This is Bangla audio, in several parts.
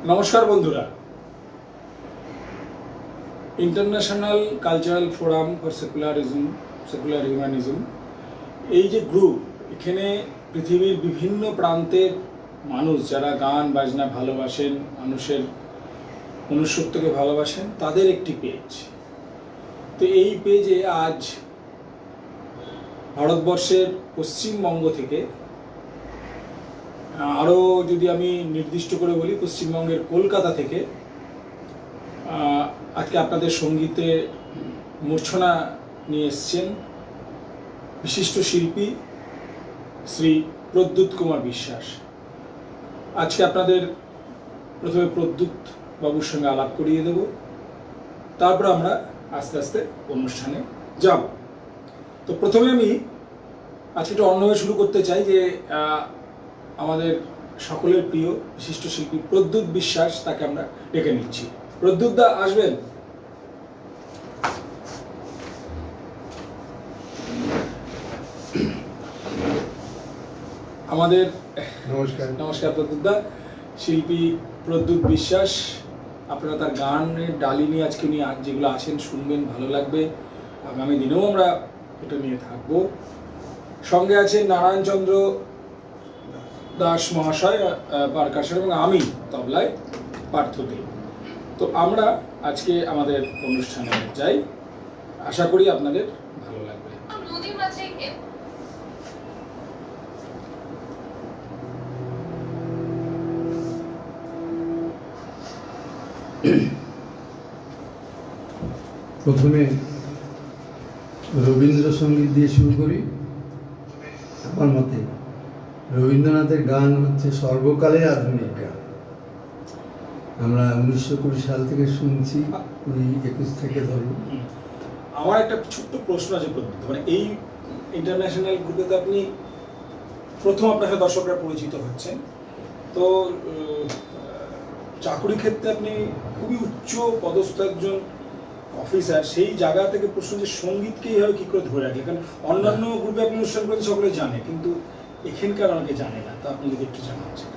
নমস্কার বন্ধুরা, international cultural forum for secular humanism এই যে গ্রুপ, এখানে পৃথিবীর বিভিন্ন প্রান্তের মানুষ যারা গান বাজনা ভালোবাসেন, মানুষের মনুষ্যত্বকে ভালোবাসেন, তাদের একটি পেজ। তো এই পেজে আজ ভারতবর্ষের পশ্চিমবঙ্গ থেকে, আরও যদি আমি নির্দিষ্ট করে বলি পশ্চিমবঙ্গের কলকাতা থেকে আজকে আপনাদের সঙ্গীতে মূর্ছনা নিয়ে এসছেন বিশিষ্ট শিল্পী শ্রী প্রদ্যুৎ কুমার বিশ্বাস। আজকে আপনাদের প্রথমে প্রদ্যুৎ বাবুর সঙ্গে আলাপ করিয়ে দেব, তারপর আমরা আস্তে আস্তে অনুষ্ঠানে যাব। তো প্রথমে আমি আজকে একটু অন্যভাবে শুরু করতে চাই যে আমাদের সকলের প্রিয় বিশিষ্ট শিল্পী প্রদ্যুৎ বিশ্বাস, তাকে আমরা ডেকে নিচ্ছি। প্রদ্যুৎ দা আসবেন। আমাদের নমস্কার প্রদ্যুৎ দা। শিল্পী প্রদ্যুৎ বিশ্বাস, আপনারা তার গানের ডালি নিয়ে আজকে উনি যেগুলো আছেন শুনবেন, ভালো লাগবে। আগামী দিনেও আমরা এটা নিয়ে থাকবো। সঙ্গে আছেন নারায়ণচন্দ্র দাস মহাশয় পারকাশন, এবং আমি তবলায় পার্থ দে। তো আমরা আজকে আমাদের অনুষ্ঠানে যাই, আশা করি আপনাদের ভালো লাগবে। প্রথমে রবীন্দ্রসঙ্গীত দিয়ে শুরু করি। আমার মতে রবীন্দ্রনাথের গান হচ্ছে সর্বকালের আধুনিক গান। আমরা 1920 সাল থেকে শুনছি, 1921 থেকে ধরুন। আমার একটা ছোট্ট প্রশ্ন আছে প্রদ্যুৎ, মানে এই ইন্টারন্যাশনাল গ্রুপে তো আপনি প্রথম আপনার সাথে দর্শকরা পরিচিত হচ্ছেন, তো চাকুরি ক্ষেত্রে আপনি খুবই উচ্চ পদস্থ একজন অফিসার, সেই জায়গা থেকে প্রশ্ন যে সঙ্গীতকে এইভাবে কী করে ধরে রাখলে? কারণ অন্যান্য গ্রুপে আপনি অনুষ্ঠান করেন, সকলে জানে, কিন্তু এখানকার অনেকে জানে না, তো আপনি যদি একটু জানাচ্ছেন।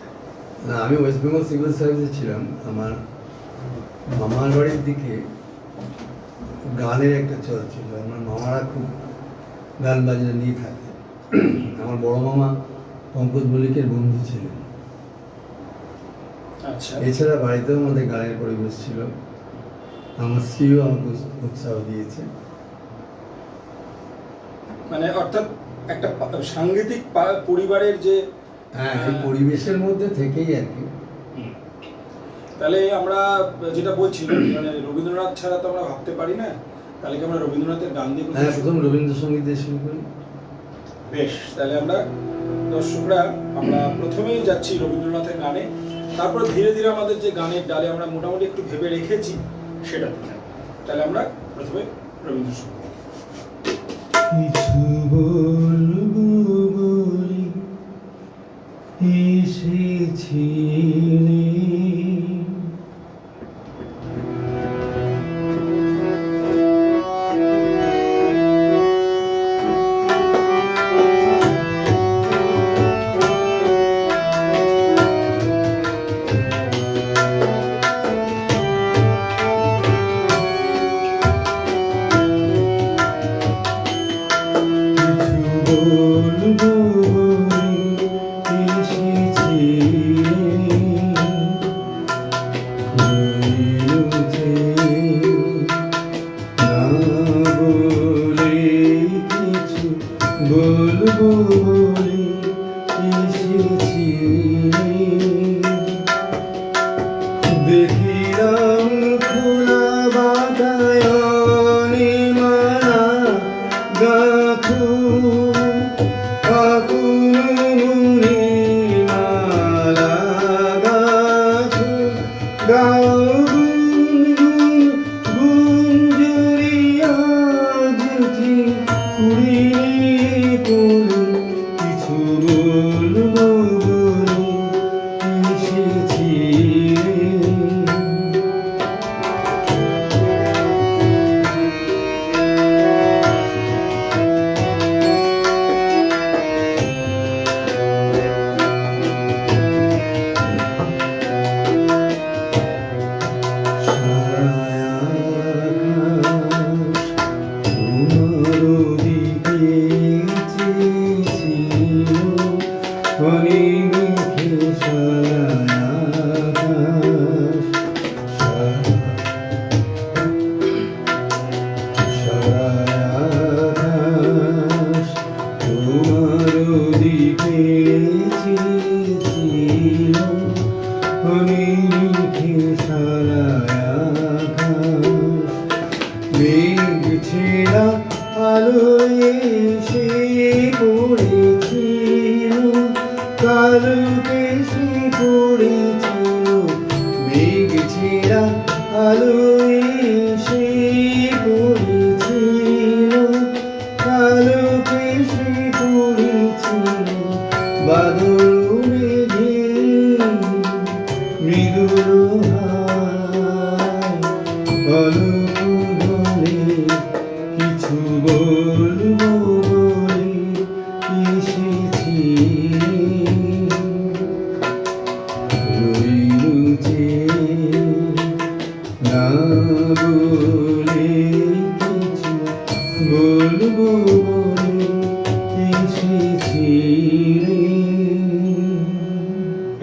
না, আমি ওয়েস্ট বেঙ্গল সিভিল সার্ভিসে ছিলাম। আমার মামার বাড়ির দিকে গানের একটা চল ছিল। আমার মামারা খুব গান বাজনা নিয়ে থাকে। আমার বড় মামা পঙ্কজ মল্লিকের বন্ধু ছিলেন। আচ্ছা, এছাড়া বাড়িতেও আমাদের গানের পরিবেশ ছিল। আমার স্ত্রীও আমাকে উৎসাহ দিয়েছে। মানে অর্থাৎ একটা সাংগীতিক পরিবারের যে এই পরিবেশের মধ্যে থেকেই আর কি। তাহলে আমরা যেটা বলছিলাম, মানে রবীন্দ্রনাথ ছাড়া তো আমরা ভাবতে পারি না, তাহলে কি আমরা রবীন্দ্রনাথের গান দিয়ে প্রথম রবীন্দ্রসঙ্গীত দিয়ে শুরু করি। বেশ, তাহলে আমরা দর্শকরা আমরা প্রথমেই যাচ্ছি রবীন্দ্রনাথের গানে, তারপর ধীরে ধীরে আমাদের যে গানের ডালে আমরা মোটামুটি একটু ভেবে রেখেছি সেটা। তাহলে আমরা প্রথমে রবীন্দ্রসঙ্গীত। কিছু বলবো বলি এসেছিলে, বলবো বলে এসেছিলে, দেখিলাম খোলা বাতায়নে মালা গাথু, আকুল মনে মালা গাথু, গাও গুনগুন গুঞ্জরিয়া জুটি কুড়িয়ে পড়ি। কিছু বলবো বলে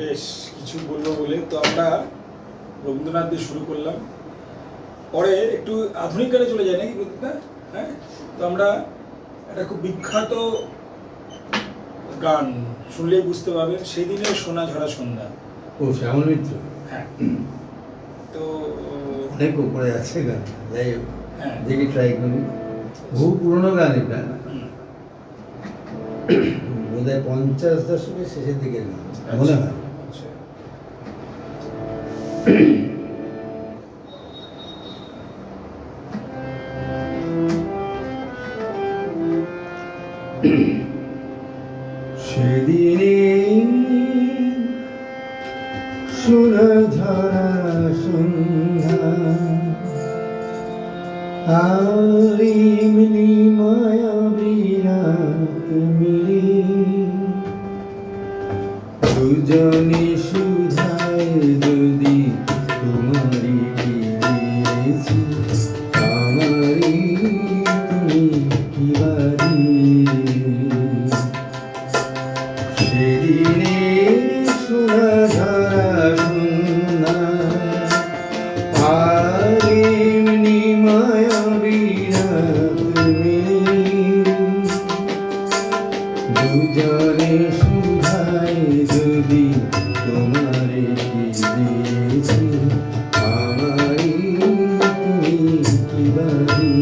বেশ কিছু বলবো বলে তো আমরা রবীন্দ্রনাথ দিয়ে শুরু করলাম, পরে একটু আধুনিক গানে চলে যায় নাকি প্রদীপদা? হ্যাঁ, তো আমরা একটা খুব বিখ্যাত গান শুনলেই বুঝতে পারবেন, সেদিনের সোনা ঝরা সন্ধ্যা। ও শ্যামল মিত্র, হ্যাঁ, তো অনেক উপরে আছে গান, যাই হোক হ্যাঁ, দেখি ট্রাই করি। বহু পুরোনো গান এটা, বোধ হয় 50 দশকের শেষের দিকের গান মনে হয়। আচ্ছা। সেদিনে সোনা ঝরা সন্ধ্যা, আর এমনি মায়াবী রাত মিলি, দুজনে সুধায় যদি তোমারই ফিরেছি, আমারই তুমি কি বাড়ি। সেদিনে সোনা ঝরা সন্ধ্যা, আর এমনি মায়াবী রাত মিলি, দুজনে সুধায় যদি তোমারে ফিরেছি, আমারই তুমি কি বাড়ি।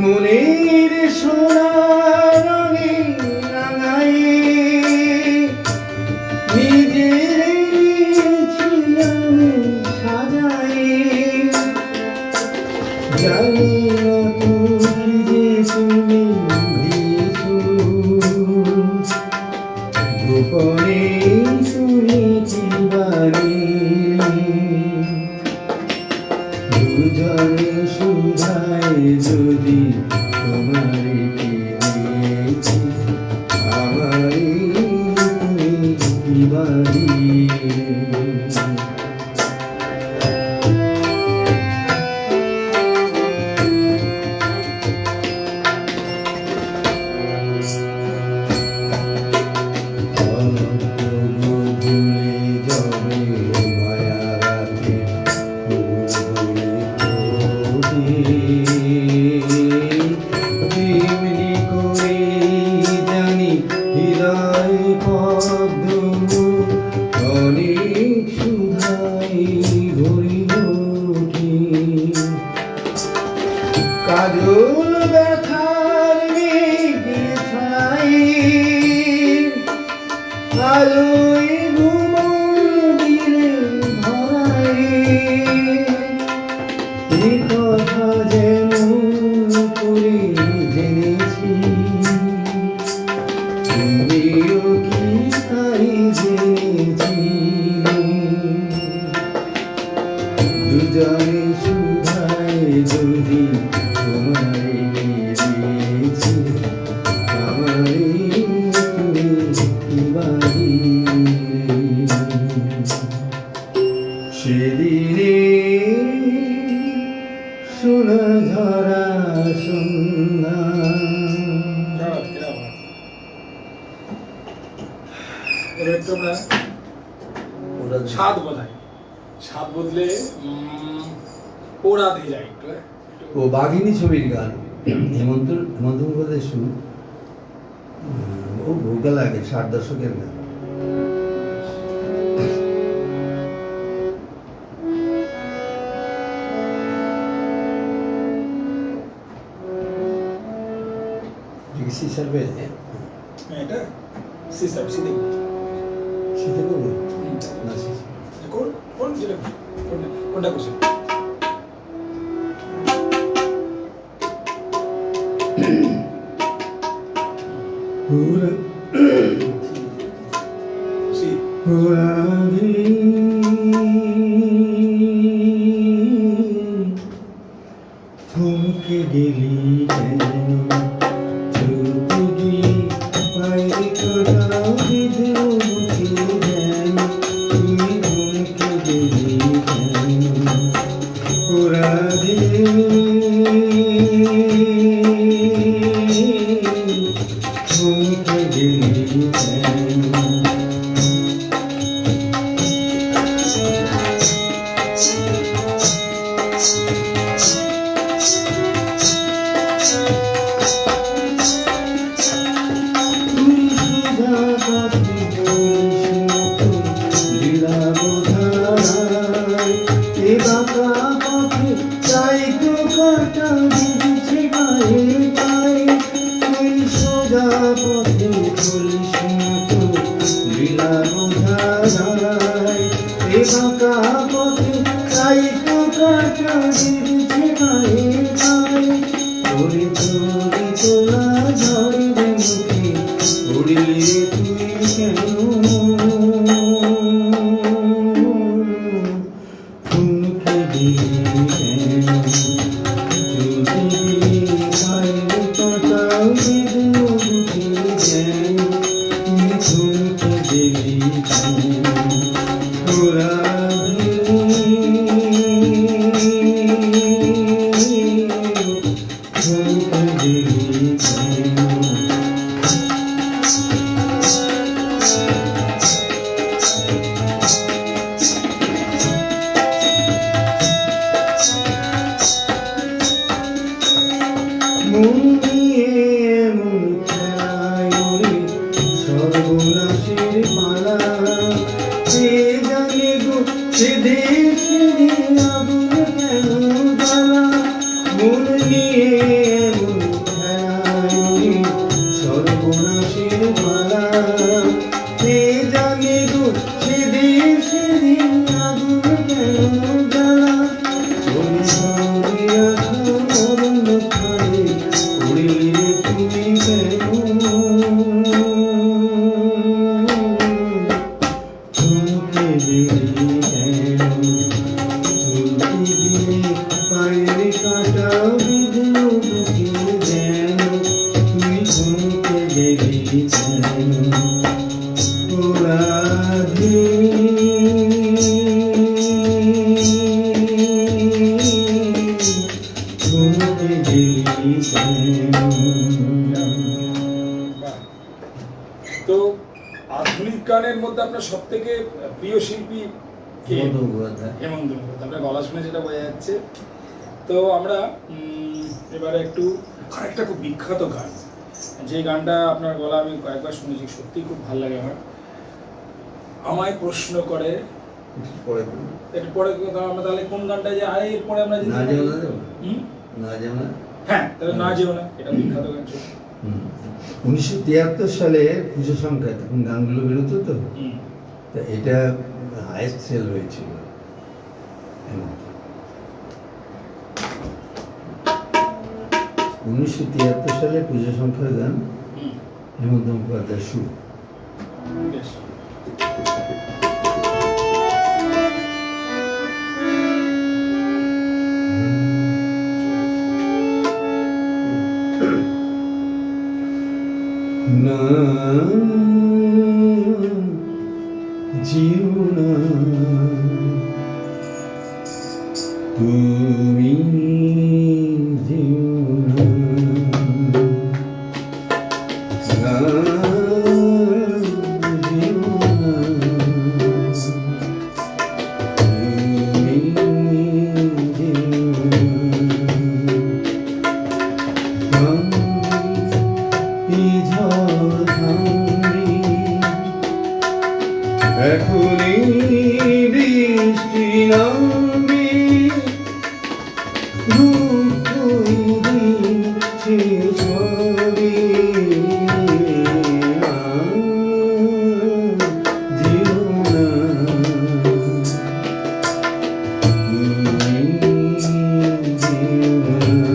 মনের সোনা রঙে রাঙায়ে নিজের সাজায়ে, জানি না তুমি যে তুমি দিয়েছো, গোপনে তুমি কি বাড়ি। দুজনে সুধায় যদি তোমারে ফিরেছি, আমারই তুমি কি বাড়ি। ভুলে যাবে মায়া রাতে, তেমনি করে জানি হৃদয় পদ্ম অনেক সুধাই ভরিল ওঠে, কাজল ব্যথার মেঘে ছাই, আলোয় ঘুমন দিলে ধরাই, এ কথা যেমন করে জেনেছি, তুমিও কি তাই জেনেছি। দুজনে সুধায় যদি তোমারে ফিরেছি, আমারই তুমি কি বাড়ি। সেদিনে সোনা ঝরা সন্ধ্যা। এবার একটু আমরা ছাদ বোঝাই, ছাদ বদলে ওরাতে যাই একটু। ও বাঘিনী ছবির গান, হেমন্ত মুখোপাধ্যায়ের সুর, ও ভোকাল আগে 60 দশকের গান। সিসার পেয়েছে এটা সিস্টেম সিধে শীতে করবো না কোন কোন যেটা কোনটা করছে সি থমকে গেলি কেন, চলতে গিয়ে পায়ে কাটা বিঁধেও মুছে যেন, তুমি থমকে গেলি কেন, ওরা তো কাটা দিচ্ছে গায়ে গায়ে, তুই সোজা পথে চলিস না তো লীলা বোঝায়, এ বাঁকা পথে তাই তো কাটা দিচ্ছে গায়ে গায়ে, তোরে তোরে তোলা ঝরবে মুখে, উড়িয়ে তুই কেন ফুলকে দিলি কেন, যদি দিলি পায়ের কাঁটাও বিঁধলো বুকে যেন, তুই ফুলকে দিলি কেন ওরা ফুলকে দিলি কেন। মন নিয়ে মন খেলায় ওরে সর্বনাশের পালা, সে জানে গো সে দেশে আগুন কেন জ্বালা, মন নিয়ে মন খেলায় ওরে সর্বনাশের পালা, সে জানে গো সে দেশে আগুন কেন জ্বালা, ওরে সরিয়া মরণ খায় উড়িয়ে তুমি কেন চুলকে দিলি কেন, চুলকে দিলি পায়ের কাঁটা বিঁধলো বুকে যেন, তুই চুলকে দিলি কেন ওরা চুলকে দিলি কেন। বাহ। তো আধুনিক গানের মধ্যে আপনার সব থেকে প্রিয় শিল্পী কে? হেমন্ত মুখোপাধ্যায়। আপনার গলা শুনে যেটা বোঝা যাচ্ছে। তো আমরা এবারে একটু আরেকটা খুব বিখ্যাত গান, যে গানটা আপনার গলা আমি কয়েকবার শুনেছি, সত্যি খুব ভালো লাগে আমার। আমায় প্রশ্ন করে, একটু পরে আমরা তাহলে কোন গানটা যে আয় এরপরে আমরা না যেও না দেবো? না যেও না, হ্যাঁ তাহলে না যেও না, এটা বিখ্যাত গান ছিল। 1973 সালে পুজো সংখ্যায় তখন গানগুলো বেরোতো তো, তা এটা হাইস্ট সেল হয়েছিল। 1973 সালে পুজো সংখ্যার গান, হেমন্ত মুখোপাধ্যায় সুর। বেশ। না জিও না তুমি জিও না, না জিও না তুমি জিও না, এখনই বৃষ্টি নামবে, দুঃখ দিচ্ছে সবে, যেও না তুমি যেও না।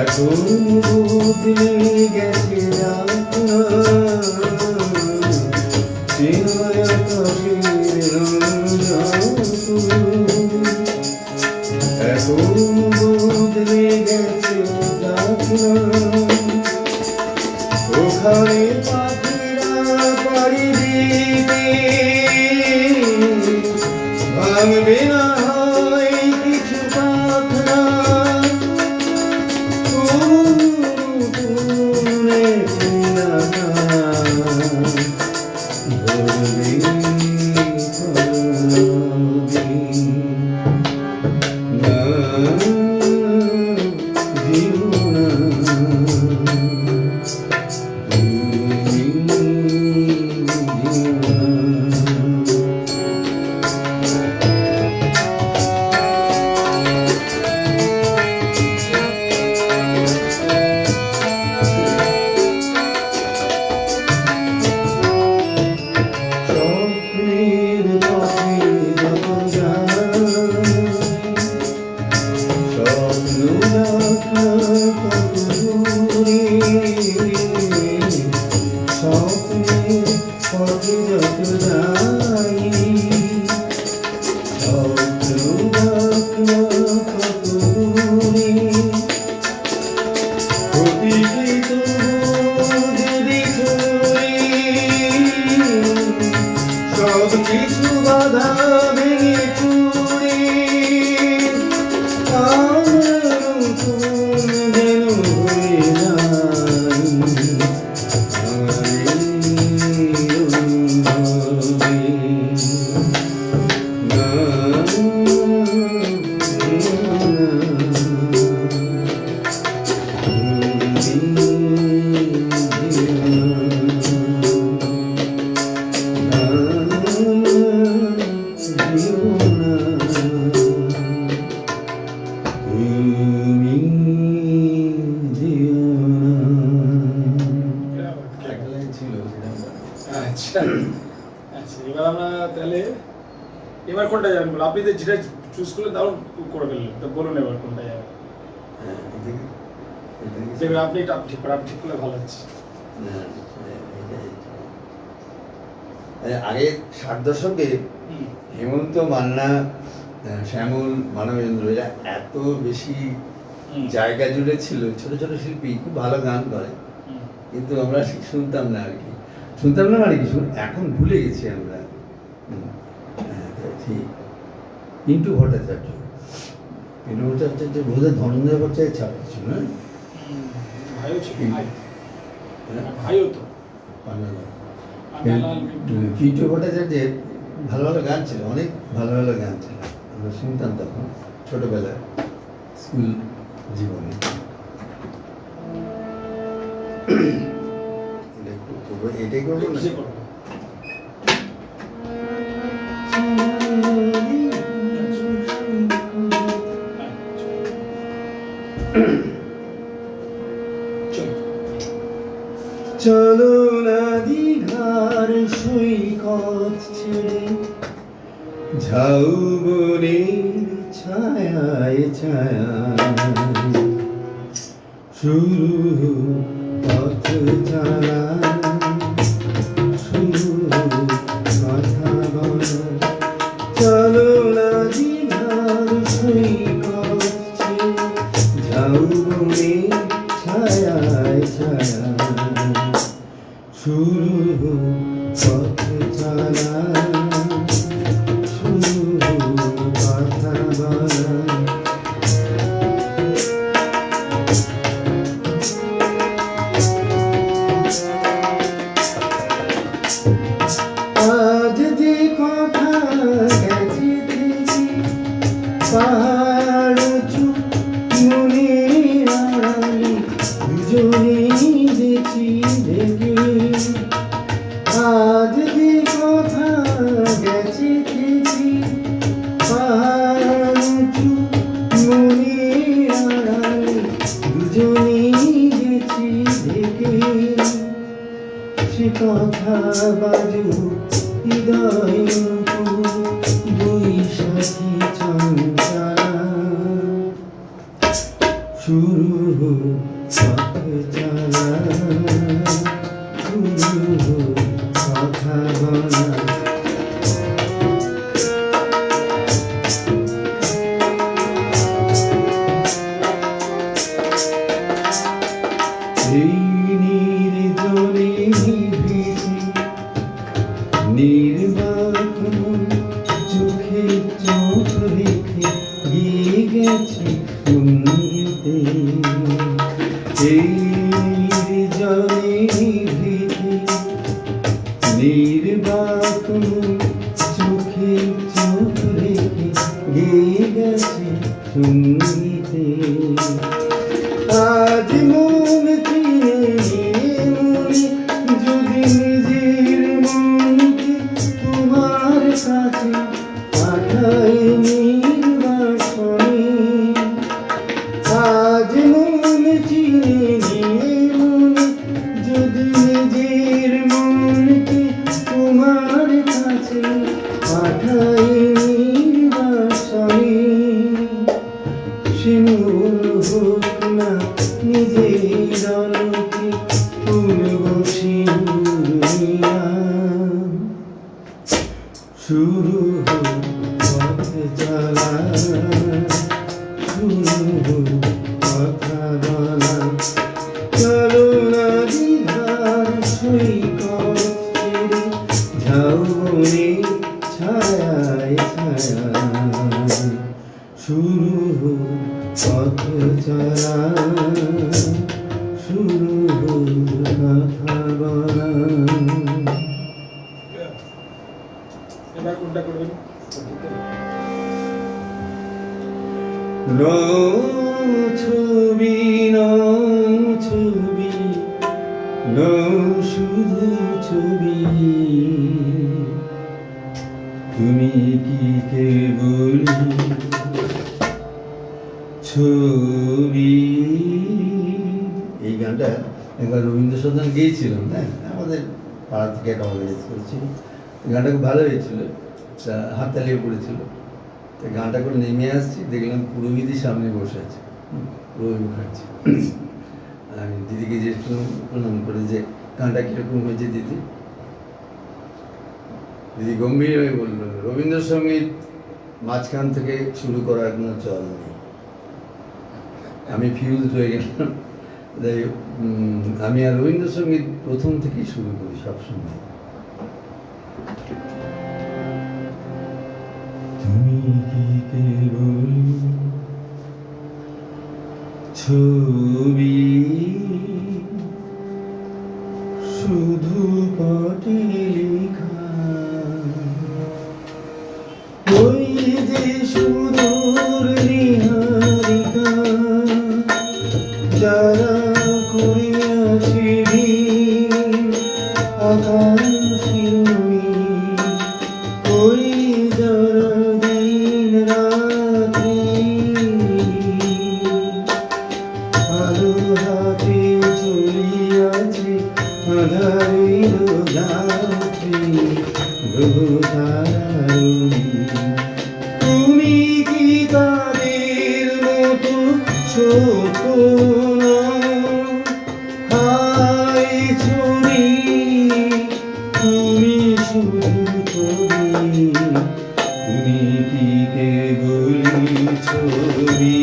এখন বদলে গেছে যাত্রা, চেনায় আকাশের এখন বদলে গেছে যাত্রা, ওখানে পাখিরা পাড়ি দিতে ভাঙবে না হয় কিছু পাখনা, ধরবে বাধা ভেঙে চুরে আমার নতুন যেন হয়ে যায় আচ্ছা আচ্ছা, এবার আমরা তাহলে এবার কোনটা যাবেন বলো? আপনি তো যেটা চুজ করলে দারুণ করে ফেললেন, তো বলুন এবার কোনটা যাবে। দেখবেন আপনি এটা ঠিক করে, আপনি ঠিক করলে ভালো হচ্ছে। আগে 60 দশকে হেমন্ত মান্না, শ্যামল, মানবেন্দ্র এরা এত বেশি জায়গা জুড়ে ছিল, ছোট ছোট শিল্পী খুব ভালো গান করে, কিন্তু আমরা শুনতাম না আর কি, শুনতাম না মানে কিছু এখন ভুলে গেছি আমরা। ঠিক পিন্টু ভট্টাচার্য, পিন্টু ভট্টাচার্য বোধহয় ধনঞ্জয় ভট্টাচার্য ছাত্র ছিল না? ভাইও ছিল, ভাইও তো পিন্টু ভট্টাচার্যের ভালো ভালো গান ছিল, অনেক ভালো ভালো গান ছিল, আমরা শুনতাম তখন ছোটবেলায় স্কুল জীবনে। এটাই করবো না? চলো না দীঘার সৈকত ছেড়ে ঝাউবনের ছায়ায় ছায়ায়, শুরু পথ চলা, শুরু কথা বলা। চলো না দীঘার সৈকত ছেড়ে ঝাউবনের ছায়ায় ছায়ায়, শুরু পথ চলা, শুরু কথা বলা। আজ যে কথা গেছে থেকে পাহাড় উঁচু মনের আড়ালে দুজনেই দেখি দেখি, আজ যে কথা গেছে থেকে পাহাড় উঁচু মনের আড়ালে দুজনেই দেখি দেখি, সে কথা বাজু হৃদয় দুই সাথী চঞ্চলা, শুরু পথ চলা, শুরু কথা বলা। এই নির্জনে নিভৃতে নির্বাক চোখে চোখ রেখে গিয়ে গেছে সঙ্গীতে। এই নির্জনে নিভৃতে নির্বাক চোখে চোখ রেখে গিয়ে গেছে সঙ্গীতে। আজ মন চিনে মনে যদি নিজের মনকে তোমার কাছে পাঠাই নির্বাসনে, আজ মন চিনে মনে যদি নিজের মনকে তোমার কাছে পাঠাই নির্বাসনে, সে মন হোক না নিজের আলোকে তুলব শিউরিয়া, শুরু হোক পথ চলা। ছায়ায় ছায়ায় শুরু পথ চলা, শুরু কথা বলা। এবার কোনটা করবেন? ছবি ছবি শুধু ছবি, তুমি কি কেবল ছবি। এই গানটা একবার রবীন্দ্রসদন গিয়েছিলাম, হ্যাঁ, আমাদের পাড়া থেকে একটা অর্গানাইজ করেছিল। গানটা খুব ভালো হয়েছিল, হাততালিও পড়েছিল। তো গানটা করে নেমে আসছি, দেখলাম পুরোহিতই সামনে বসে আছে, পুরোহিত মুখার্জি। আমি দিদিকে যে প্রণাম করে যে গানটা কীরকম হয়েছে দিদি, দিদি গম্ভীর হয়ে বললো, রবীন্দ্রসঙ্গীত মাঝখান থেকে শুরু করার কোনো চল নেই। আমি ফিউজ হয়ে গেলাম। তাই আমি আর রবীন্দ্রসঙ্গীত প্রথম থেকেই শুরু করি সবসময়। তুমি কি কেবল ছবি, শুধু পটে লেখা, ওই যে সুদূর নিহারিকা, যারা করিয়াছে আকাশের ওই যারা দিন রাত্রি, আলো হাতে চলিয়াছে আঁধারের রাত্রি, তুমি কি তাদের মতো ছোট না? হায় ছবি, তুমি শুধু ছবি, তুমি কি কেবল ছবি।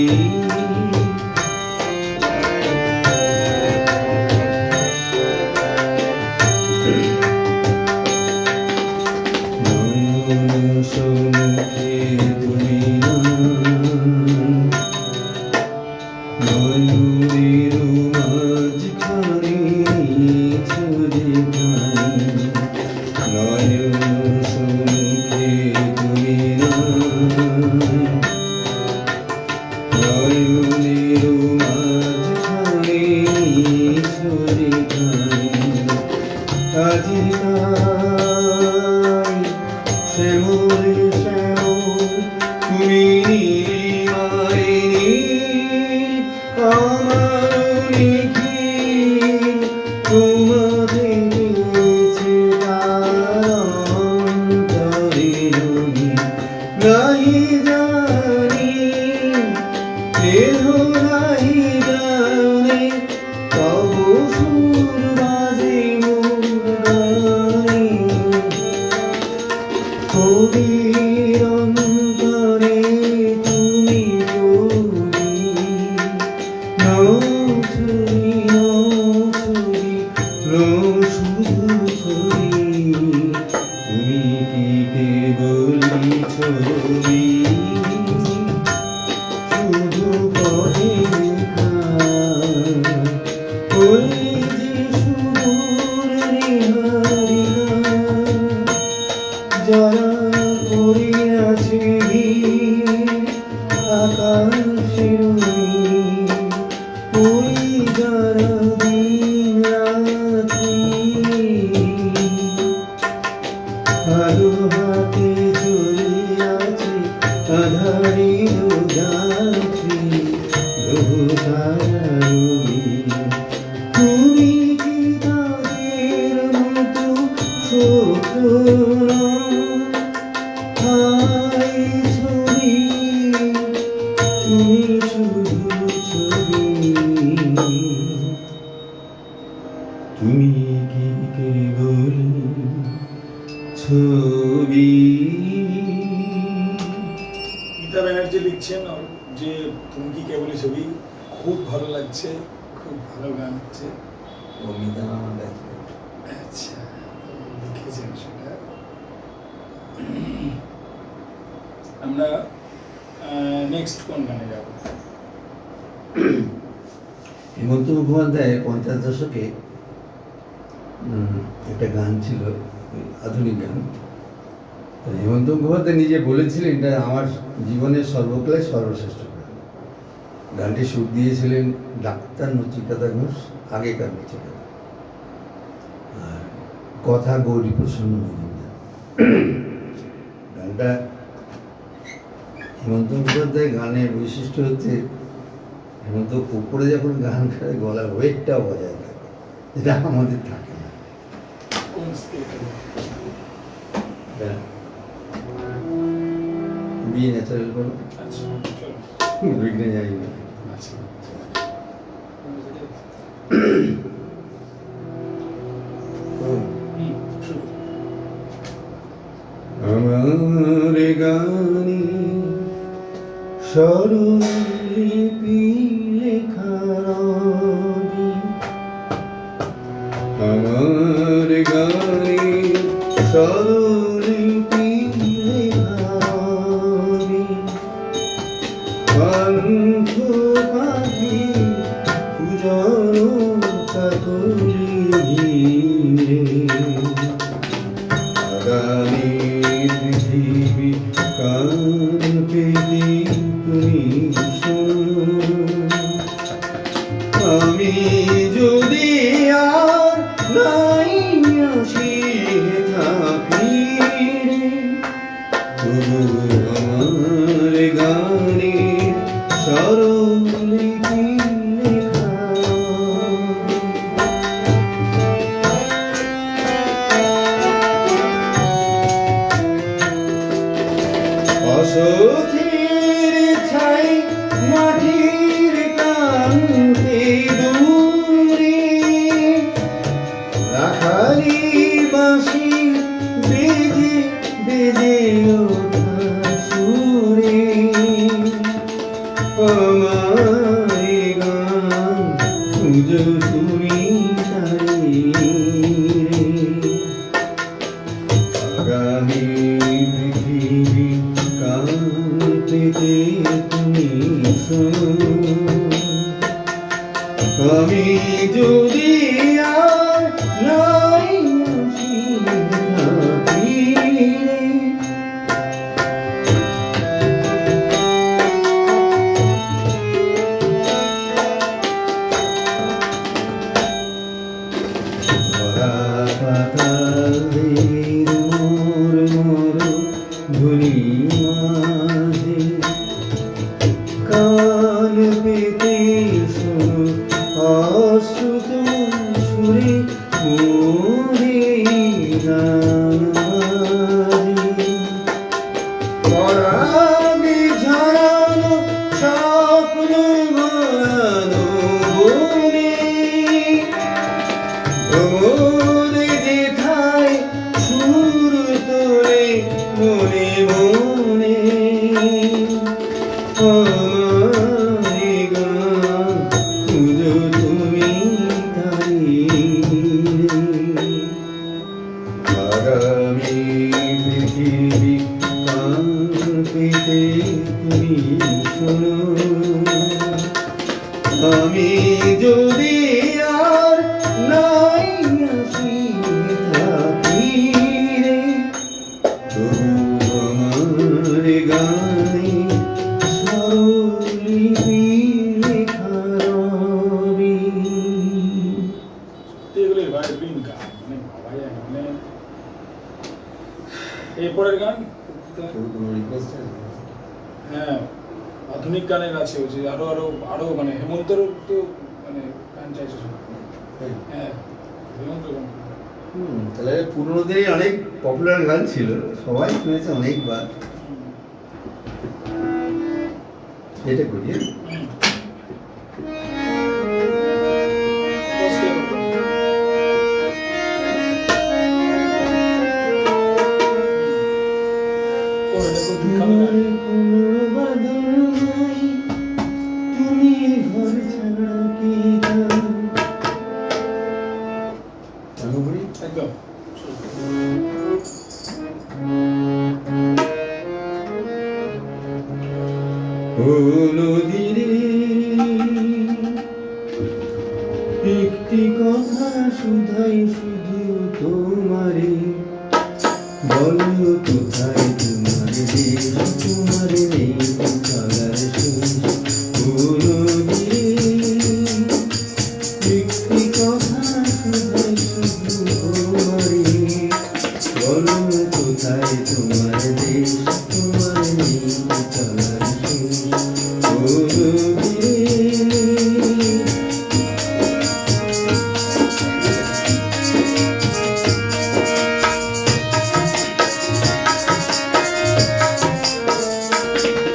সম্মুখে তুমি নয়নের মাঝখানে ছড়ে ভাই, নয়ন সম্মুখে তুমি নয়নের মাঝখানে ছড়ে ভাই, আজি শ্যামল শ্যামল তুমি নীলিমায় নীল, আমার নিখিল তোমাদের নিচে অন্তরে রঙিন, নাহি জানি দেহ নাহি জানে, তব সুর বাজে মোর গানে। কবির অন্তরে তুমি কবি, নও ছবি নও শুধু ছবি, তুমি কি কেবল ছবি, শুধু পথে লেখা, ওই যে সুদূর নিহারিকা, যারা করিয়াছে আকাশের ওই যারা দিন রাত্রি, আলো হাতে চলিয়াছে আঁধারের রাত্রি, গ্রহ তারা রবি, তুমি কি তাদের মতো ছোট না? হায় ছবি, তুমি শুধু ছবি, তুমি কি কেবল ছবি। গীতা ব্যানার্জি লিখছেন আর যে তুমি কি কেবলই ছবি, খুব ভালো লাগছে, খুব ভালো গান হচ্ছে। অমিতা আমার কাছে আচ্ছা, লিখেছেন সেটা। আমরা নেক্সট কোন গানে যাব? হেমন্ত মুখোপাধ্যায় 50 দশকে একটা গান ছিল, আধুনিক গান। তো হেমন্ত মুখোপাধ্যায় নিজে বলেছিলেন এটা আমার জীবনের সর্বকালের সর্বশ্রেষ্ঠ গান। গানটি সুর দিয়েছিলেন ডাক্তার নচিকেতা ঘোষ, আগেকার নচিকেতা, আর কথা গৌরী প্রসন্ন মজুমদার। গানটা হেমন্ত মুখোপাধ্যায় গানের বৈশিষ্ট্য হচ্ছে হেমন্ত উপরে যখন গান করে গলার ওয়েটটাও বজায় থাকে, যেটা আমাদের থাকে না। কোন স্কেলে? বি ন্যাচারাল করো, আচ্ছা চলো। বিঘ্নে যাই না। আচ্ছা শুরু। আমার গানে স্বরলিপি লেখা রবি, আমার গানে স্বরলিপি লেখা রবি, পান্থ পাখি পূজন চাকরি আগামী পৃথিবী কান পেতে তুমি শোনো, আমি যদি আর নাই আসি থাকি, তবু আমার গানে স্বরলিপি লেখা। অসথির ছাই মাটির কান্তে দূরে, রাখালি বাঁশি বেজে বেজে ওঠা সুরে, আমার গান খুঁজো তুমি তারে, আগামী পৃথিবী কান পেতে তুমি শোনো, আমি যদি আর নাই আসি থাকি, ধরা পাতালের মোর মোর ধুলি মাঝে, কান পেতে শোনো অশ্রুত সুরে মোরে গান বাজে, পরাগে ঝরানো স্বপ্ন গলানো বনে, ভ্রমণে যেথায় সুর তোলে মনে মনে, আমার গান খুঁজো তুমি তারে, আগামী পৃথিবী কান পেতে তুমি শোনো, আমি যদি আর নাই আসি থাকি, তবু আমার গানে স্বরলিপি লেখা রবি। এগুলো এভারগ্রিন গান, মানে ভাবা যায় না। মানে এরপরের গান, হ্যাঁ আধুনিক গানের আছে যে আরো আরো আরো মানে হেমন্তর তো মানে গান চাইছে শুধু। হ্যাঁ হেমন্ত গান। তাহলে পুরোনো দিনে অনেক পপুলার গান ছিল, সবাই শুনেছে অনেকবার। এটা করি তুমি ঘর ছাড়া কি ও নদীরে একটি কথা শুধাই শুধু তোমারে, বলো কোথায় তোমার দেশ, তোমার নেই চলার শেষ। ও নদীরে একটি কথা শুধাই শুধু তোমারে, বলো কোথায় তোমার দেশ, তোমার নেই চলার শেষ। ও নদীরে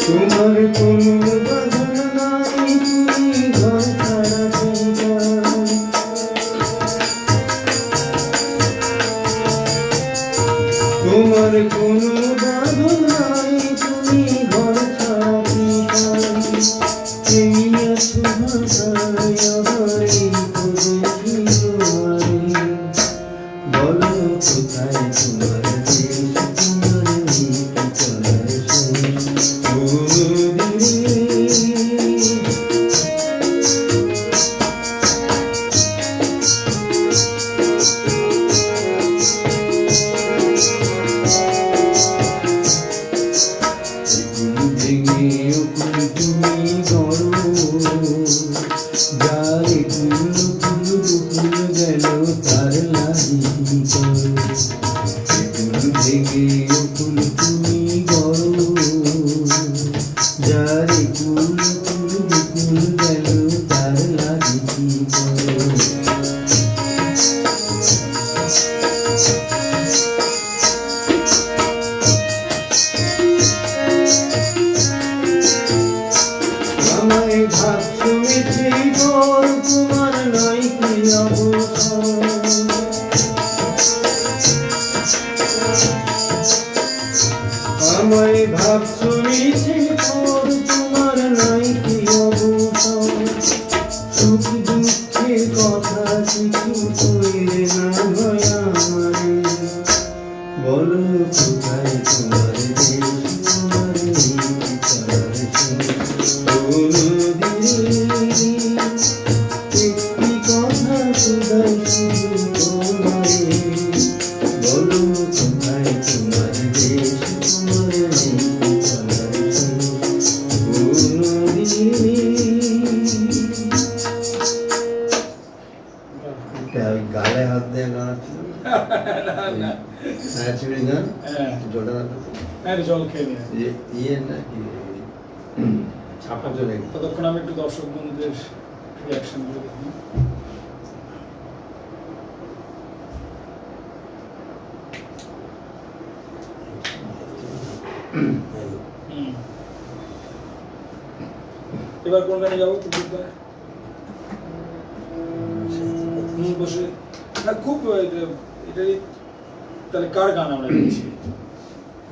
তোমার কোনো বাধা নাই, তুমি ঘর ছাড়া চঞ্চল। তোমার কোনো বাধা নাই, তুমি ঘর ছাড়া চঞ্চল। এই আছো ভাষায় আবার এই পদে তোমারে, বলো কোথায় তোমার দেশ, তোমার নেই চলার শেষ। ও নদীরে ভেঙে উকুল তুমি গড়ো, যারে কুল কুল বুকুল গেল তার লাগি করো। ভেঙে উকুল তুমি গড়ো, যারে কুল কুল বুকুল গেল তার লাগি করো। আমায় ভাবছো মিছে বল, তোমার নাই কি অবসর। আমায় ভাবছো মিছে বল, তোমার নাই কি অবসর। সুখ দুঃখের কথা কিছু কইলে না হয় আমারে, বলো কোথায় তোমার দেশ, তোমার নেই চলার শেষ। ও নদীরে একটি কথা শুধাই শুধু তোমারে, বলো কোথায় তোমার দেশ, তোমার নেই চলার শেষ। ও নদীরে গালে হাত দিয়ে নাড়াচ্ছিল, না নাড়াচ্ছিলি গান হ্যাঁ জলটা হ্যাঁ জল খেয়ে নিয়ে ইয়ে নাকি ছাপা চলে গেছে। ততক্ষণ আমি একটু দর্শক বন্ধুদের রিয়াকশন গুলো দেখি। এবার কোন গানে যাবো বসে না খুব এটাই তাহলে কার গান আমরা গেছি?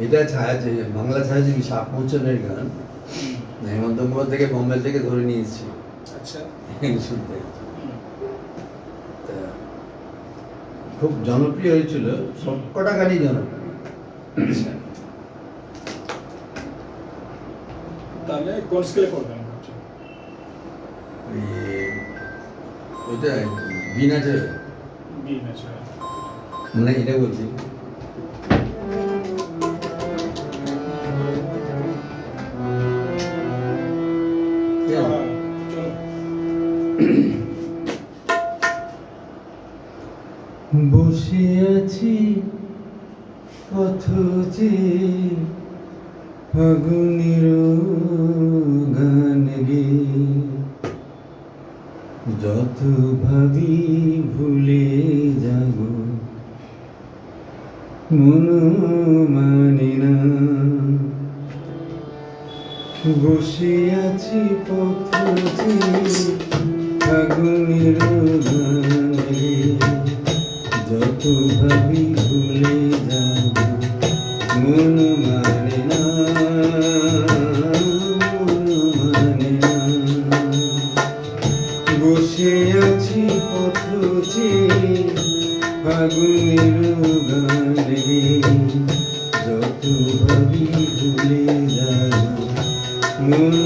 এটা ছায়াছবি, বাংলা ছায়াছবি সাপ মোচনের গান। হেমন্ত মুখোপাধ্যায়কে বোম্বে থেকে ধরে নিয়ে এসেছি আচ্ছা শুনতে। তা খুব জনপ্রিয় হয়েছিল, সবকটা গানই জনপ্রিয়। আচ্ছা তাহলে কোন স্কেলে করবেন ভাবছেন? ওইটা বিনা ছেড়ে বি ন্যাচারাল মানে এটা বলছি বসে আছি পথে ফাগুনের গান গে, যত ভাবি ভুলে যাব মন মানে না। বসে আছি পথে ফাগুনের গান গে, যত ভাবি ভুলে যাব মন মানে না, মন মানে না। বসে আছি পথে ফাগুনের গানে, যত ভাবি ভুলে যাব মন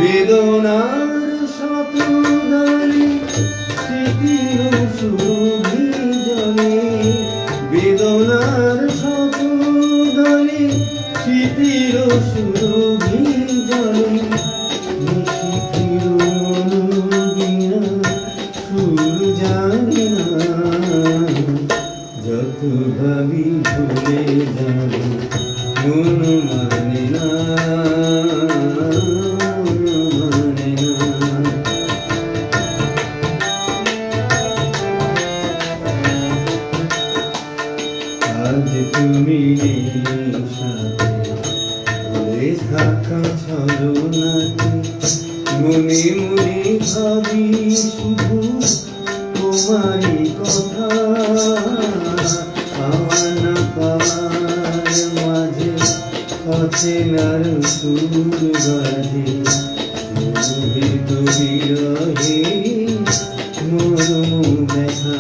বেদনার শতদলে স্মৃতির সুরভি জলে, বেদনার শতদলে স্মৃতির সুরভি জলে, নিশিথির মনোবীণা সুর জানে না, যত ভাবি ভুলে যাব মন মানে না, মানে না। আজ তুমি নেই সাথে, ভুলে থাকা ছলনাতে, মনে মনে ভাবি শুধু তোমারই কথা, পাওয়া না পাওয়ার মাঝে অচেনার সুর বাজে, মোহিত বিরহে মরম ব্যথা।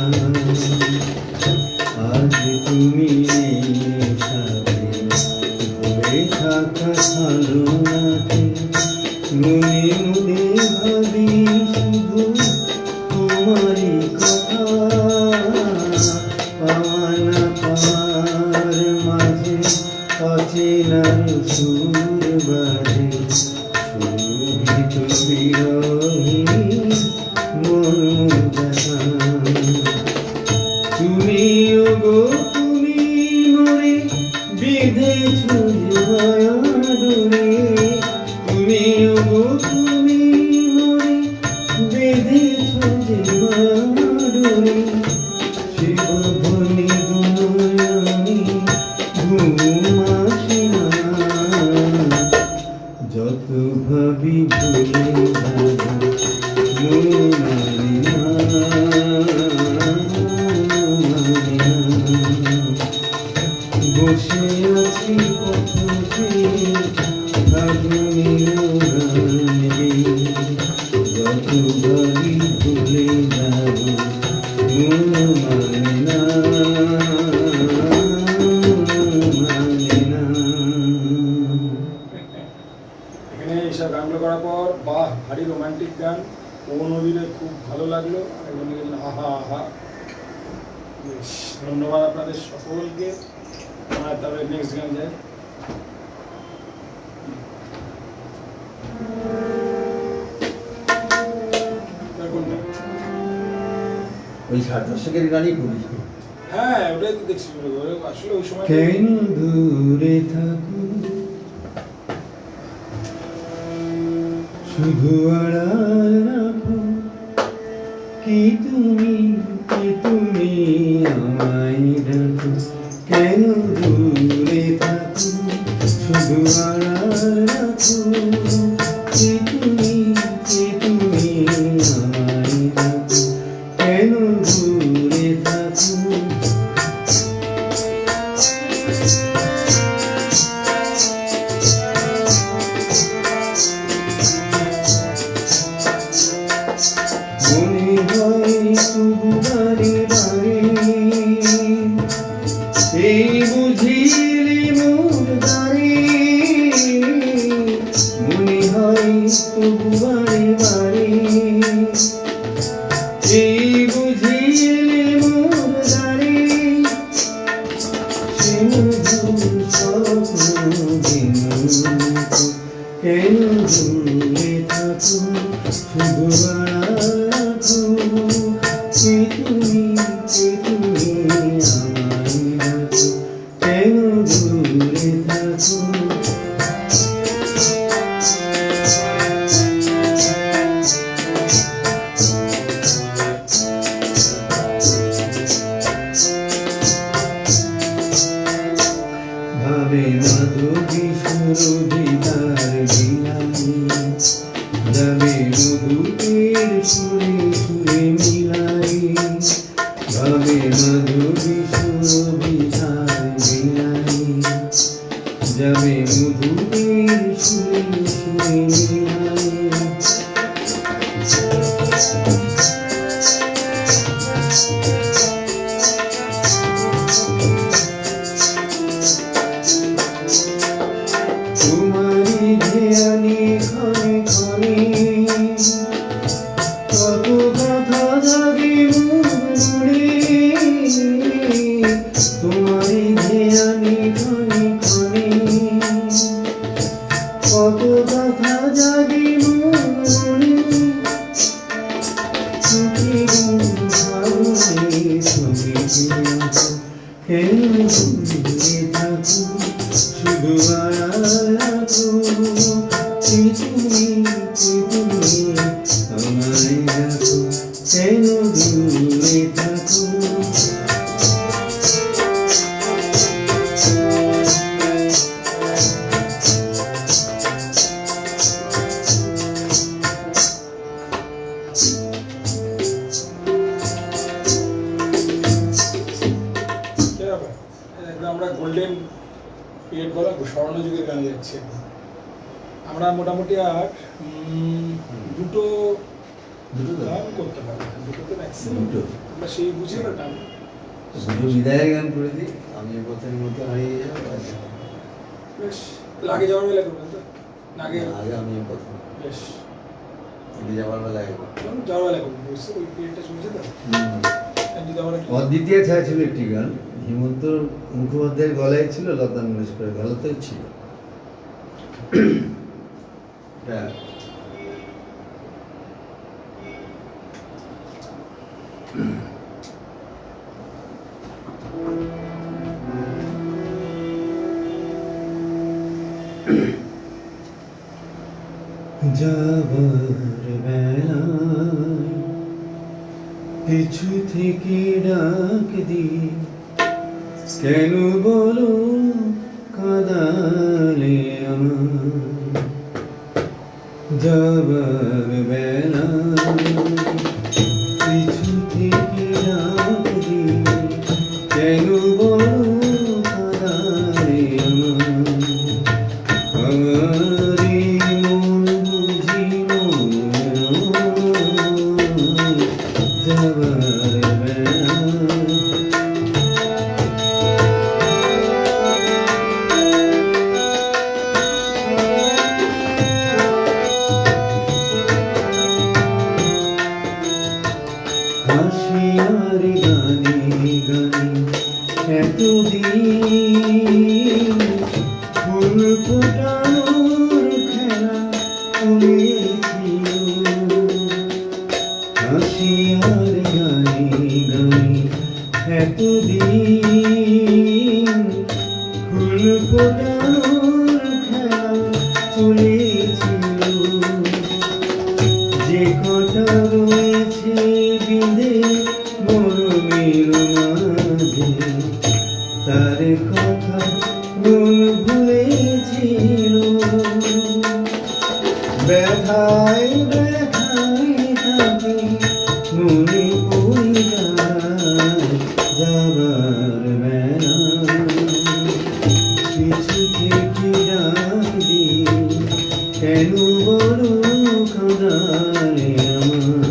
আজ তুমি নেই সাথে, ভুলে থাকা ছলনাতে, মনে মনে ভাবি শুধু তোমারই কথা, পাওয়া না পাওয়ার মাঝে অচেনার সুর বাজে, সুরভিত বিরহে মরম ব্যথা। তুমি ওগো তুমি মরে বেঁধেছ যে মায়া ডোরে, তুমি ওগো তুমি মরে বেঁধেছ যে মায়া ডোরে, সে বাঁধনে দুনয়নে ঘুম আসে না, যত ভাবি ভুলে যাব মন মানে না, মানে না। বসে আছি পথে আগুনের রানে, যত ভাবি ভুলে যাব মন মানে না, মানে না। এখানে এইসব গানগুলো করার পর বাহ ভারী রোমান্টিক গান, ও নদীরে খুব ভালো লাগলো এবং আহা আহা। বেশ, ধন্যবাদ আপনাদের সকলকে। আমার তবে নেক্সট গান যায়। কোনটা? ওই 60 দশকের গানই করিস। হ্যাঁ ওটাই তো দেখছি, আসলে ওই সময় কেন দূরে থাকো শুধু আড়াল রাখো, কি তুমি আমায় ডাকো, কেন দূরে থাকো শুধু আড়াল রাখো, কি তুমি আমায় ডাকো, কেন দূরে থাকো। মনে হয় তবু বারে বারে, এই বুঝিলি মোর দ্বারে, মনে হয় তবু বারে বারে, এই বুঝিলি মোর দ্বারে, সে মধুর স্বপ্ন বিনোদ, কেন দূরে থাকো শুধু আড়াল রাখো, কি তুমি আমায় ডাকো, কেন দূরে থাকো। ভাবে মাধবী সুরভি তার বিলাসী, যাবে মধুতের সুরে সুরে মিলাই, ভাবে মাধবী সুরভি তার বিলাসী, যাবে মধুতের সুরে সুরে মিলাই। তোমারি ধ্যানে ক্ষণে ক্ষণে কত কথা জাগে মনে তোমারই ধ্যানে ক্ষণে ক্ষণে কত কথা জাগে মনে চোখে ভাবনে ছবি কেন দূরে থাকো শুধু আড়াল রাখো পৃথিবী আমায় রাখো কেন দূরে থাকো একদম আমরা গোল্ডেন পিরিয়ড বলা স্বর্ণযুগের গানে যাচ্ছি এখন। আমরা মোটামুটি আর দুটো গান করতে পারবো, দুটোতে ম্যাক্সিমাম দুটো। আমরা সেই বুঝে না গান। দুটো বিদায় গান করে দিই, আমি পথের মতো হারিয়ে যাবো। বেশ, লাগে যাওয়ার বেলা করবেন তো? আগে আগে আমি প্রথম বেশ যাওয়ার বেলায় যাওয়ার বেলা করবেন, বুঝছে ওই পিরিয়ডটা চলছে তো। যদি আমরা কি- অদ্বিতীয় ছায়া ছিল একটি গান, হেমন্ত মুখোপাধ্যায়ের গলায় ছিল, লতা মঙ্গেশকরের গলাতেও ছিল। এটা যাবার বেলায় পিছু থেকে ডাক দি কেন বলো কাদালে আমার যাবার বেলায় পিছু থেকে ডাক দি কেন বলো কাদালে আমারি মন বুঝি যাবার বেলা হাসি আর গানে গানে এতদিন ফুল ফোটানোর খেলা চলেছিল হাসি আর গানে গানে এতদিন ফুল ফোটানোর খেলা চলেছিল যে কটা রয়েছে বিঁধে মরমের মাঝে তার কথা মন ভুলেছিল ব্যথায় ব্যথায় থাকে মনে পড়ে যায় যাবার বেলা পিছু থেকে ডাক দিয়ে কেন বড় কাদালে আমার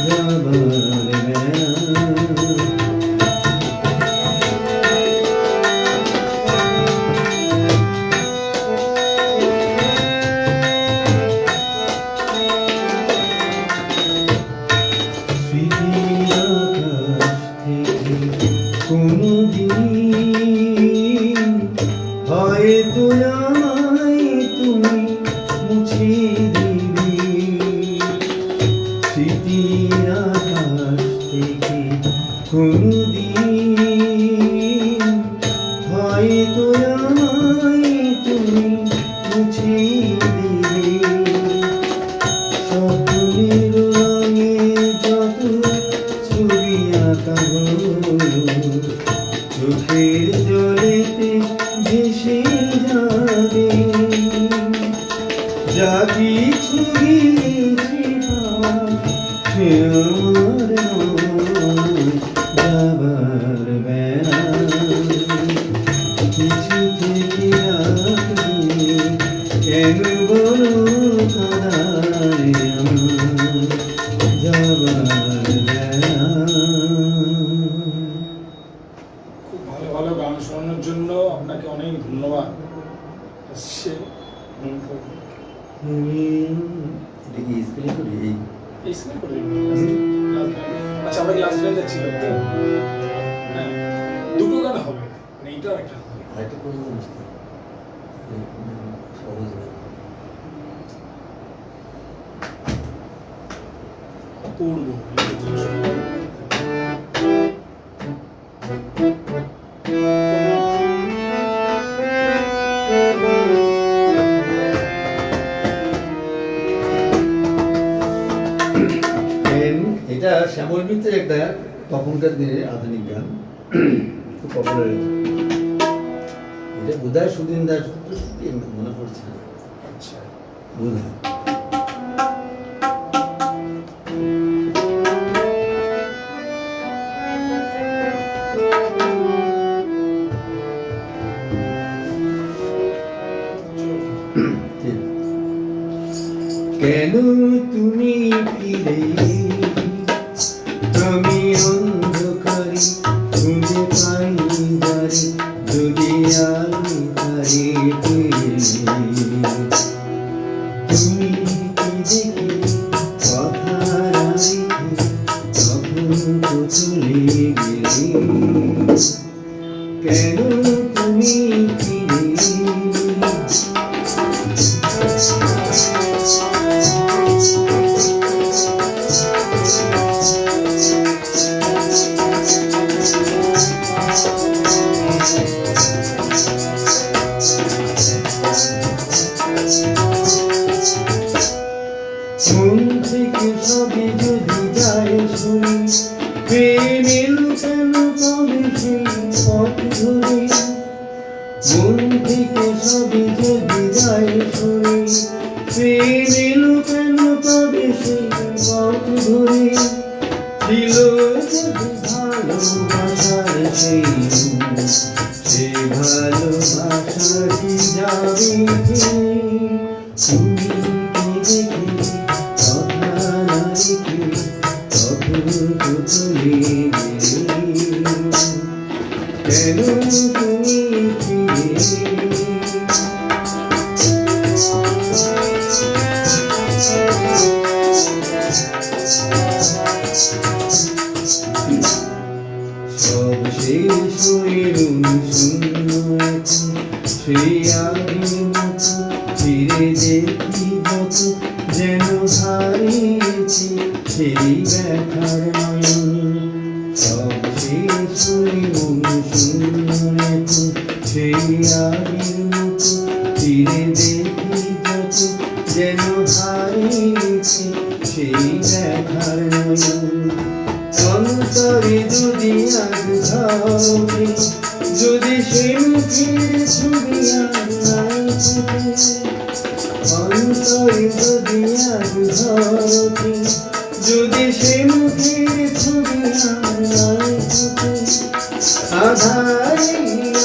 যাবার বেলা স্মৃতির আকাশ থেকে কোনদিন হয়তো আমায় তুমি মুছে দিবে স্মৃতির আকাশ থেকে কোনদিন হয়তো আমায় তুমি মুছে দিবে স্বপ্নের রঙে যত ছবি আঁকা হলো চোখের জলেতে ভেসে যাবে যা কিছু গিয়েছে সে আমার নয় যাবার বেলা কিছু থেকে রাখবি কেন বড় কাদারে আমার যাবার বেলা খুব ভালো ভালো গান শোনানোর জন্য আপনাকে অনেক ধন্যবাদ। আসছে এটা কি স্পেলিং করি এই এই স্ক্রিন করে দিন আচ্ছা আমরা ক্লাস লাইনে ছিলাম তো হ্যাঁ দুটো গান হবে মানে এইটা আর একটা হবে আরেকটা করে দিন সহজ না অপূর্ব এটা শ্যামল মিত্রের একটা তখনকার দিনে আধুনিক গান খুব পপুলার এটা বোধহয় সুদিন দাস মনে পড়ছে না আচ্ছা বোধহয় ঠিক। কেন তুমি ফিরে আমি অন্ধকারে খুঁজে পাই যারে যদি আমি তারে তুমি কি দেখে কথা রাখি তখন তো চলে গেলে কেন তুমি ফিরে মন থেকে সবই যদি যায় শুনি প্রেমের কেন কবে সেই পথ ধরে মন থেকে সবই যদি যায় শুনি প্রেমের কেন কবে সেই পথ ধরে ছিল যদি ভালোবাসার সেই সে ভালোবাসা কি যাবে তুমি কি দেখে কথা না রেখে তখন তো চলে গেলে কেন তুমি ফিরে সব শেষ হয়ে শূন্য এখন সেই আগের মতো ফিরে দেখি যত যেন হারিয়েছি সেই ব্যথার নয়ন সব শেষ হয়ে শূন্য এখন সেই আগের মতো ফিরে দেখি যত যেন হারিয়েছি সেই ব্যথার নয়ন অন্তরে যদি আগ ধরে যদি সে মুখের ছবি আর নাই ফুটে অন্তরে যদি আগ ধরে যদি সে মুখের ছবি আর নাই ফুটে আধারে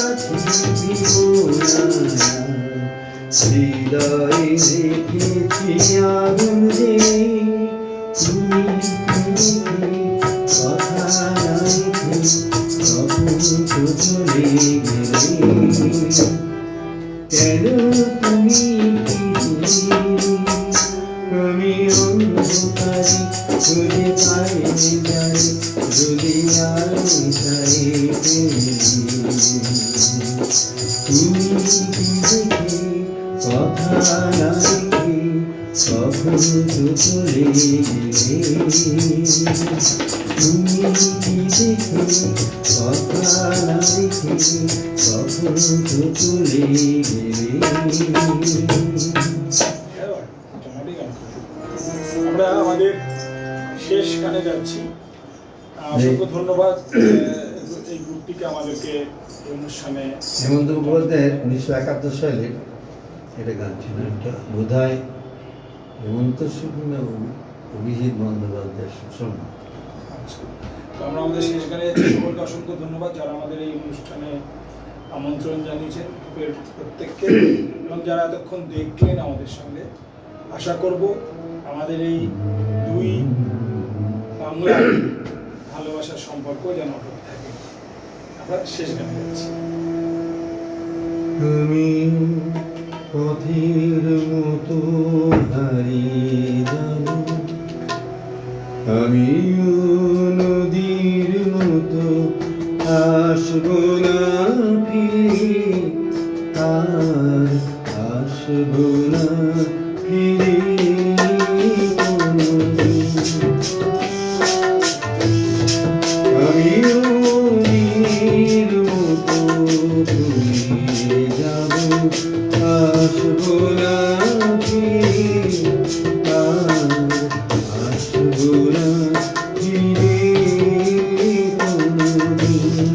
আছে বিবুনা হৃদয়ে রেখেছি আগুন রে তুমি কথা নাই তখন তো চলে গেলে কেন তুমি আমি অন্ধকারে খুঁজে পাই যাই যদি আমি তাই তুমি দেখে কথা নাই তখন তো চলে গেলে তুমি কি দেখে কথা না দেখে তখন তো চলে গেলে আমরা আমাদের শেষ গানে যাচ্ছি অসংখ্য ধন্যবাদ এই গ্রুপটিকে আমাদেরকে এই অনুষ্ঠানে হেমন্ত মুখোপাধ্যায়ের 1971 সালে এটা গান ছিল এটা বোধহয় হেমন্ত শুক্লা অভিজিৎ বন্দ্যোপাধ্যায় সুষম আচ্ছা তো আমরা আমাদের শেষ গানে যাচ্ছি সকলকে অসংখ্য ধন্যবাদ যারা আমাদের এই অনুষ্ঠানে আমন্ত্রণ জানিয়েছেন প্রত্যেককে এবং যারা এতক্ষণ দেখলেন আমাদের সঙ্গে আশা করব আমাদের এই দুই বাংলার ভালোবাসার সম্পর্ক যেন অটুট থাকে আমরা শেষ গানে যাচ্ছি তুমি পথের মতো হারিয়ে যাব আমিও নদীর মতো আসবো না ফিরে আর আসবো না ফিরে কোনোদিন। আমিও নীর মতো ফুরিয়ে যাব আসবো না ফিরে আর আসবো না ফিরে কোনোদিন।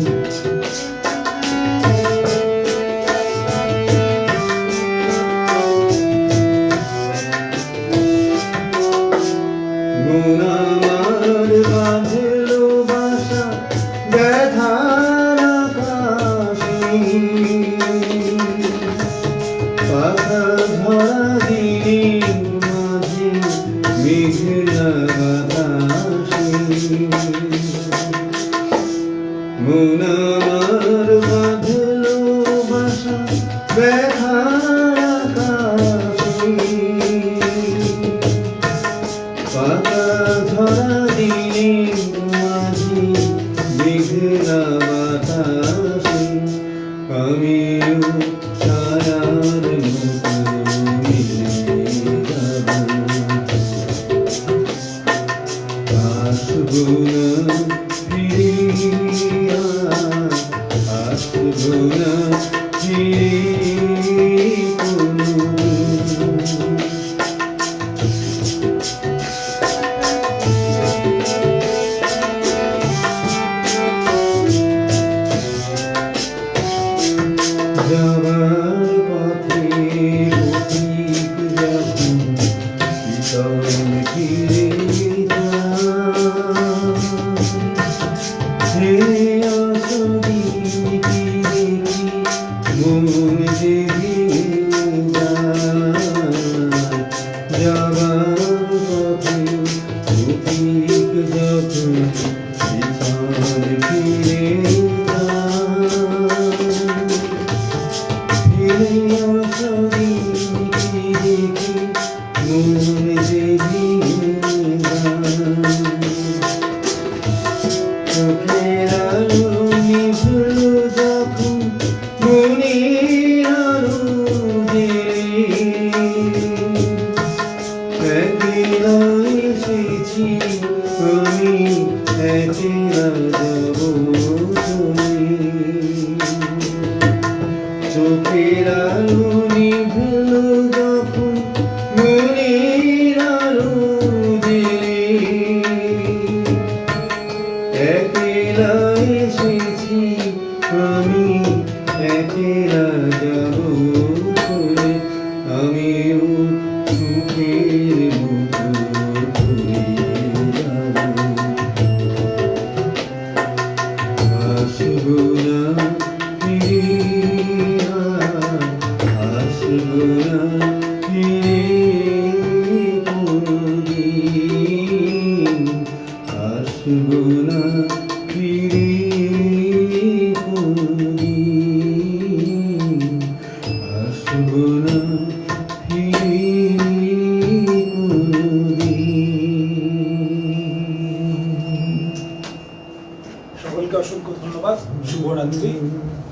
মন আমার বাঁধলো বাসা ব্যথার আকাশে পাতা ঝরা দিনের মাঝে মেঘলা বাতাসে মন আমার বাঁধলো বাসা ব্যথার আকাশে পাতা ঝরা দিনের মাঝে মেঘলা বাতাসে আমিও ছায়ার মতো মিলে যাব আসবো না ফিরে আর আসবো না ফিরে কোনোদিন। যাবার পথে পথিক যখন শীতল ঘিরে হে আসবি কি দেখি মন যে ভেঙে যায় যাবার পথে পথিক যখন শীতল ঘিরে চোখের আলো নিভল যখন মনের আলো জেলে একলা এসেছি আমি একলা যাব চলে চোখের আলো নিভল যখন মনের আলো জেলে একলা এসেছি আমি একলা যাব চলে আমিও সুখের মতো ঘুরিয়ে যাব আসবো না ফিরে আসবো না ফিরে কোনোদিন আসবো না ফিরে কোনোদিন আসবো না ফিরে কোনোদিন। সকলকে অসংখ্য ধন্যবাদ। শুভরাত্রি।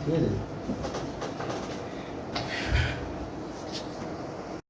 ঠিক আছে।